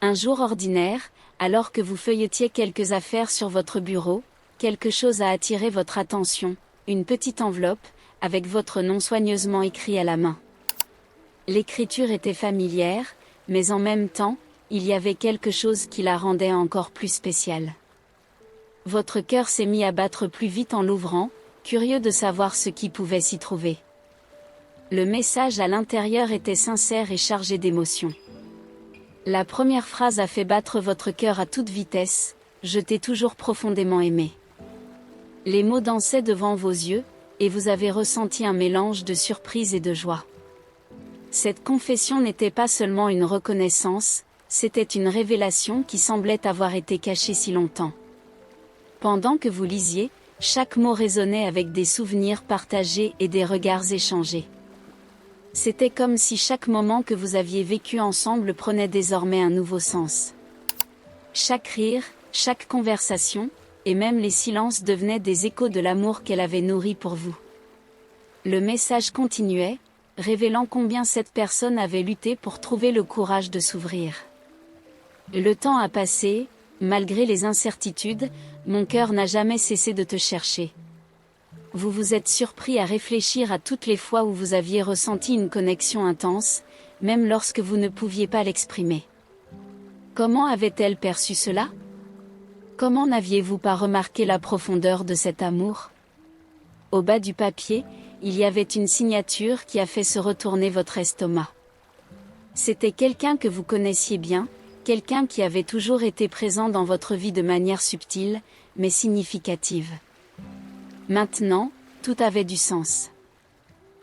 Un jour ordinaire, alors que vous feuilletiez quelques affaires sur votre bureau, quelque chose a attiré votre attention, une petite enveloppe, avec votre nom soigneusement écrit à la main. L'écriture était familière, mais en même temps, il y avait quelque chose qui la rendait encore plus spéciale. Votre cœur s'est mis à battre plus vite en l'ouvrant, curieux de savoir ce qui pouvait s'y trouver. Le message à l'intérieur était sincère et chargé d'émotion. La première phrase a fait battre votre cœur à toute vitesse, « Je t'ai toujours profondément aimé ». Les mots dansaient devant vos yeux, et vous avez ressenti un mélange de surprise et de joie. Cette confession n'était pas seulement une reconnaissance, c'était une révélation qui semblait avoir été cachée si longtemps. Pendant que vous lisiez, chaque mot résonnait avec des souvenirs partagés et des regards échangés. C'était comme si chaque moment que vous aviez vécu ensemble prenait désormais un nouveau sens. Chaque rire, chaque conversation, et même les silences devenaient des échos de l'amour qu'elle avait nourri pour vous. Le message continuait, révélant combien cette personne avait lutté pour trouver le courage de s'ouvrir. Le temps a passé, malgré les incertitudes, mon cœur n'a jamais cessé de te chercher. Vous vous êtes surpris à réfléchir à toutes les fois où vous aviez ressenti une connexion intense, même lorsque vous ne pouviez pas l'exprimer. Comment avait-elle perçu cela ? Comment n'aviez-vous pas remarqué la profondeur de cet amour ? Au bas du papier, il y avait une signature qui a fait se retourner votre estomac. C'était quelqu'un que vous connaissiez bien, quelqu'un qui avait toujours été présent dans votre vie de manière subtile, mais significative. Maintenant, tout avait du sens.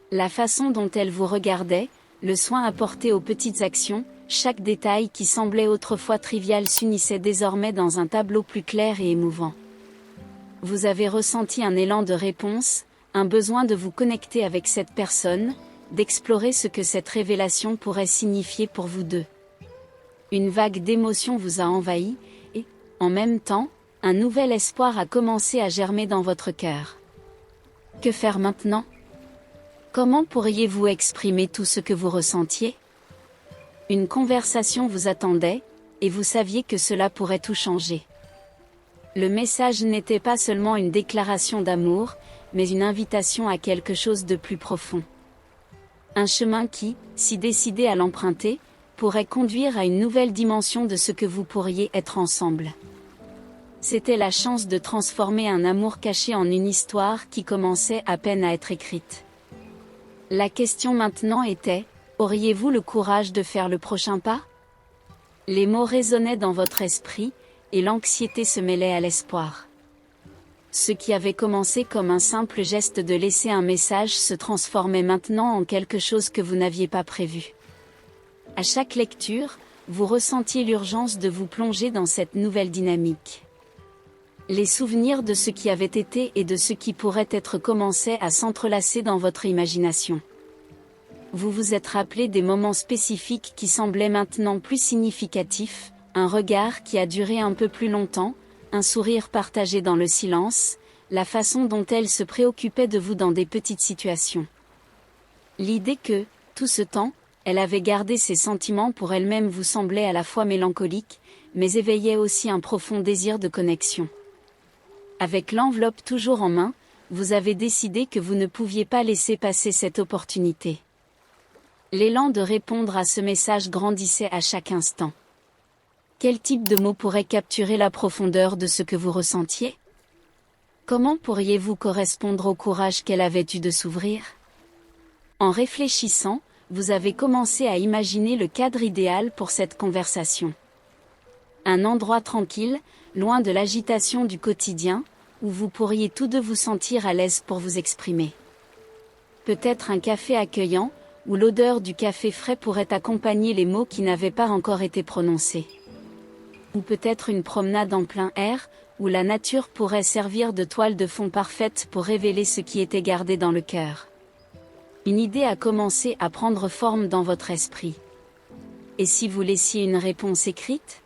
La façon dont elle vous regardait, le soin apporté aux petites actions, chaque détail qui semblait autrefois trivial s'unissait désormais dans un tableau plus clair et émouvant. Vous avez ressenti un élan de réponse, un besoin de vous connecter avec cette personne, d'explorer ce que cette révélation pourrait signifier pour vous deux. Une vague d'émotion vous a envahi, et, en même temps, un nouvel espoir a commencé à germer dans votre cœur. Que faire maintenant ? Comment pourriez-vous exprimer tout ce que vous ressentiez ? Une conversation vous attendait, et vous saviez que cela pourrait tout changer. Le message n'était pas seulement une déclaration d'amour, mais une invitation à quelque chose de plus profond. Un chemin qui, si décidé à l'emprunter, pourrait conduire à une nouvelle dimension de ce que vous pourriez être ensemble. C'était la chance de transformer un amour caché en une histoire qui commençait à peine à être écrite. La question maintenant était, auriez-vous le courage de faire le prochain pas ? Les mots résonnaient dans votre esprit, et l'anxiété se mêlait à l'espoir. Ce qui avait commencé comme un simple geste de laisser un message se transformait maintenant en quelque chose que vous n'aviez pas prévu. À chaque lecture, vous ressentiez l'urgence de vous plonger dans cette nouvelle dynamique. Les souvenirs de ce qui avait été et de ce qui pourrait être commençaient à s'entrelacer dans votre imagination. Vous vous êtes rappelé des moments spécifiques qui semblaient maintenant plus significatifs, un regard qui a duré un peu plus longtemps, un sourire partagé dans le silence, la façon dont elle se préoccupait de vous dans des petites situations. L'idée que, tout ce temps, elle avait gardé ses sentiments pour elle-même vous semblait à la fois mélancolique, mais éveillait aussi un profond désir de connexion. Avec l'enveloppe toujours en main, vous avez décidé que vous ne pouviez pas laisser passer cette opportunité. L'élan de répondre à ce message grandissait à chaque instant. Quel type de mots pourrait capturer la profondeur de ce que vous ressentiez ? Comment pourriez-vous correspondre au courage qu'elle avait eu de s'ouvrir ? En réfléchissant, vous avez commencé à imaginer le cadre idéal pour cette conversation. Un endroit tranquille, loin de l'agitation du quotidien, où vous pourriez tous deux vous sentir à l'aise pour vous exprimer. Peut-être un café accueillant, où l'odeur du café frais pourrait accompagner les mots qui n'avaient pas encore été prononcés. Ou peut-être une promenade en plein air, où la nature pourrait servir de toile de fond parfaite pour révéler ce qui était gardé dans le cœur. Une idée a commencé à prendre forme dans votre esprit. Et si vous laissiez une réponse écrite ?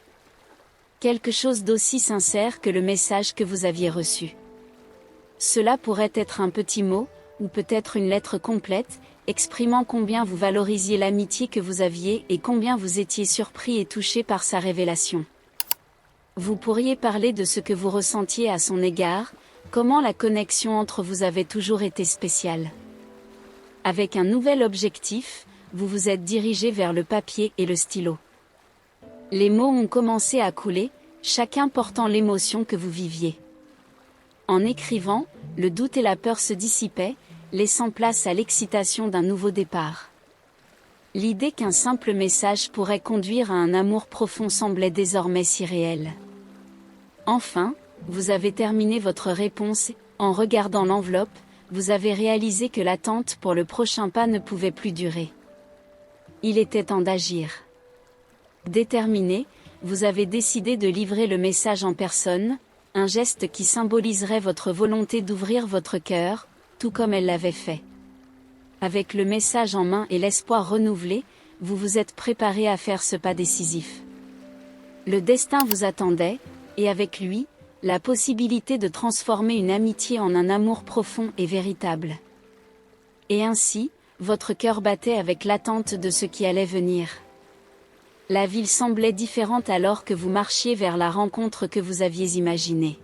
Quelque chose d'aussi sincère que le message que vous aviez reçu. Cela pourrait être un petit mot, ou peut-être une lettre complète, exprimant combien vous valorisiez l'amitié que vous aviez et combien vous étiez surpris et touché par sa révélation. Vous pourriez parler de ce que vous ressentiez à son égard, comment la connexion entre vous avait toujours été spéciale. Avec un nouvel objectif, vous vous êtes dirigé vers le papier et le stylo. Les mots ont commencé à couler, chacun portant l'émotion que vous viviez. En écrivant, le doute et la peur se dissipaient, laissant place à l'excitation d'un nouveau départ. L'idée qu'un simple message pourrait conduire à un amour profond semblait désormais si réelle. Enfin, vous avez terminé votre réponse, en regardant l'enveloppe, vous avez réalisé que l'attente pour le prochain pas ne pouvait plus durer. Il était temps d'agir. Déterminé, vous avez décidé de livrer le message en personne, un geste qui symboliserait votre volonté d'ouvrir votre cœur, tout comme elle l'avait fait. Avec le message en main et l'espoir renouvelé, vous vous êtes préparé à faire ce pas décisif. Le destin vous attendait, et avec lui, la possibilité de transformer une amitié en un amour profond et véritable. Et ainsi, votre cœur battait avec l'attente de ce qui allait venir. La ville semblait différente alors que vous marchiez vers la rencontre que vous aviez imaginée.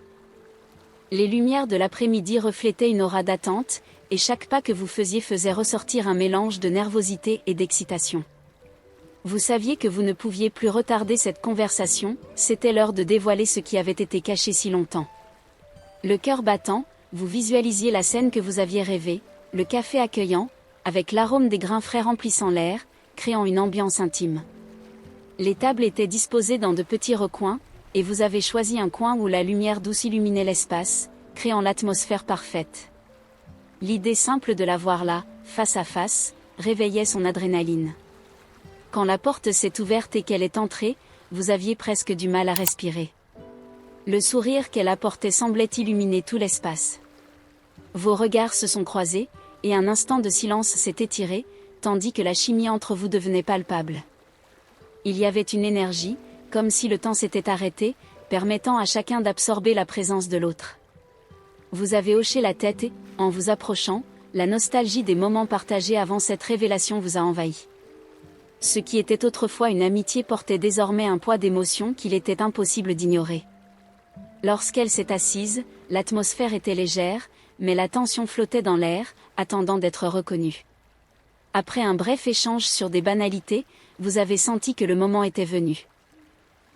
Les lumières de l'après-midi reflétaient une aura d'attente, et chaque pas que vous faisiez faisait ressortir un mélange de nervosité et d'excitation. Vous saviez que vous ne pouviez plus retarder cette conversation, c'était l'heure de dévoiler ce qui avait été caché si longtemps. Le cœur battant, vous visualisiez la scène que vous aviez rêvée, le café accueillant, avec l'arôme des grains frais remplissant l'air, créant une ambiance intime. Les tables étaient disposées dans de petits recoins, et vous avez choisi un coin où la lumière douce illuminait l'espace, créant l'atmosphère parfaite. L'idée simple de la voir là, face à face, réveillait son adrénaline. Quand la porte s'est ouverte et qu'elle est entrée, vous aviez presque du mal à respirer. Le sourire qu'elle apportait semblait illuminer tout l'espace. Vos regards se sont croisés, et un instant de silence s'est étiré, tandis que la chimie entre vous devenait palpable. Il y avait une énergie, comme si le temps s'était arrêté, permettant à chacun d'absorber la présence de l'autre. Vous avez hoché la tête et, en vous approchant, la nostalgie des moments partagés avant cette révélation vous a envahi. Ce qui était autrefois une amitié portait désormais un poids d'émotion qu'il était impossible d'ignorer. Lorsqu'elle s'est assise, l'atmosphère était légère, mais la tension flottait dans l'air, attendant d'être reconnue. Après un bref échange sur des banalités, vous avez senti que le moment était venu.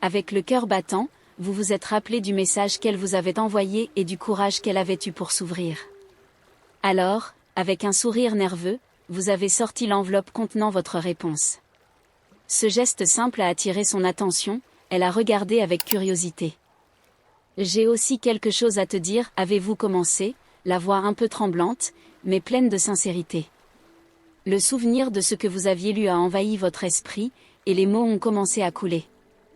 Avec le cœur battant, vous vous êtes rappelé du message qu'elle vous avait envoyé et du courage qu'elle avait eu pour s'ouvrir. Alors, avec un sourire nerveux, vous avez sorti l'enveloppe contenant votre réponse. Ce geste simple a attiré son attention, elle a regardé avec curiosité. « J'ai aussi quelque chose à te dire », avez-vous commencé, la voix un peu tremblante, mais pleine de sincérité. Le souvenir de ce que vous aviez lu a envahi votre esprit, et les mots ont commencé à couler.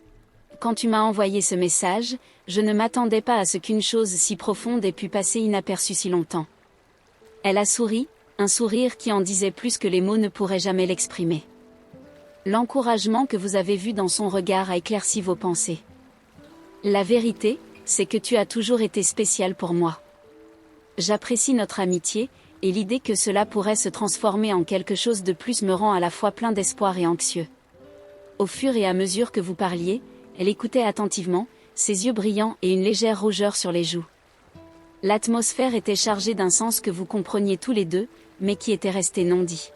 « Quand tu m'as envoyé ce message, je ne m'attendais pas à ce qu'une chose si profonde ait pu passer inaperçue si longtemps. » Elle a souri, un sourire qui en disait plus que les mots ne pourraient jamais l'exprimer. L'encouragement que vous avez vu dans son regard a éclairci vos pensées. La vérité, c'est que tu as toujours été spécial pour moi. J'apprécie notre amitié, et l'idée que cela pourrait se transformer en quelque chose de plus me rend à la fois plein d'espoir et anxieux. Au fur et à mesure que vous parliez, elle écoutait attentivement, ses yeux brillants et une légère rougeur sur les joues. L'atmosphère était chargée d'un sens que vous compreniez tous les deux, mais qui était resté non dit.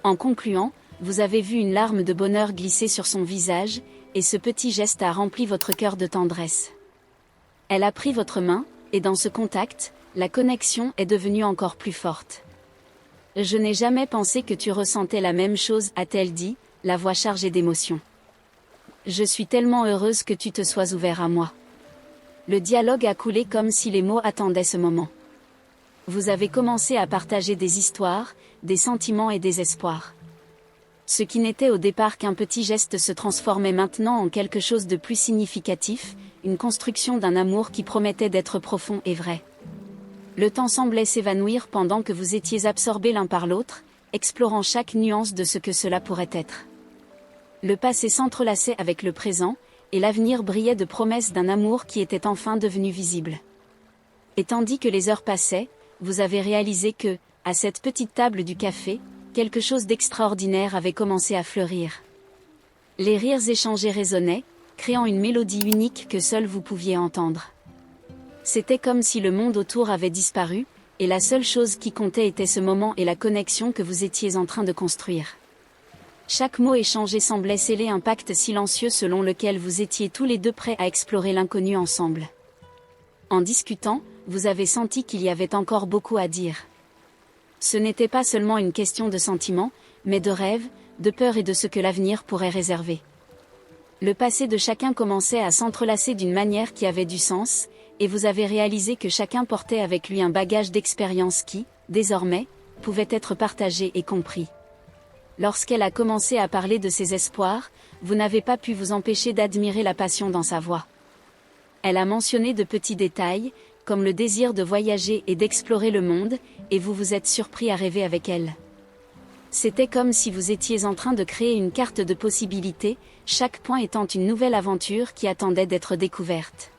En concluant, vous avez vu une larme de bonheur glisser sur son visage, et ce petit geste a rempli votre cœur de tendresse. Elle a pris votre main, et dans ce contact, la connexion est devenue encore plus forte. « Je n'ai jamais pensé que tu ressentais la même chose », a-t-elle dit, la voix chargée d'émotion. « Je suis tellement heureuse que tu te sois ouvert à moi. » Le dialogue a coulé comme si les mots attendaient ce moment. Vous avez commencé à partager des histoires, des sentiments et des espoirs. Ce qui n'était au départ qu'un petit geste se transformait maintenant en quelque chose de plus significatif, une construction d'un amour qui promettait d'être profond et vrai. Le temps semblait s'évanouir pendant que vous étiez absorbés l'un par l'autre, explorant chaque nuance de ce que cela pourrait être. Le passé s'entrelaçait avec le présent, et l'avenir brillait de promesses d'un amour qui était enfin devenu visible. Et tandis que les heures passaient, vous avez réalisé que, À cette petite table du café, quelque chose d'extraordinaire avait commencé à fleurir. Les rires échangés résonnaient, créant une mélodie unique que seul vous pouviez entendre. C'était comme si le monde autour avait disparu, et la seule chose qui comptait était ce moment et la connexion que vous étiez en train de construire. Chaque mot échangé semblait sceller un pacte silencieux selon lequel vous étiez tous les deux prêts à explorer l'inconnu ensemble. En discutant, vous avez senti qu'il y avait encore beaucoup à dire. Ce n'était pas seulement une question de sentiments, mais de rêves, de peur et de ce que l'avenir pourrait réserver. Le passé de chacun commençait à s'entrelacer d'une manière qui avait du sens, et vous avez réalisé que chacun portait avec lui un bagage d'expérience qui, désormais, pouvait être partagé et compris. Lorsqu'elle a commencé à parler de ses espoirs, vous n'avez pas pu vous empêcher d'admirer la passion dans sa voix. Elle a mentionné de petits détails, comme le désir de voyager et d'explorer le monde, et vous vous êtes surpris à rêver avec elle. C'était comme si vous étiez en train de créer une carte de possibilités, chaque point étant une nouvelle aventure qui attendait d'être découverte.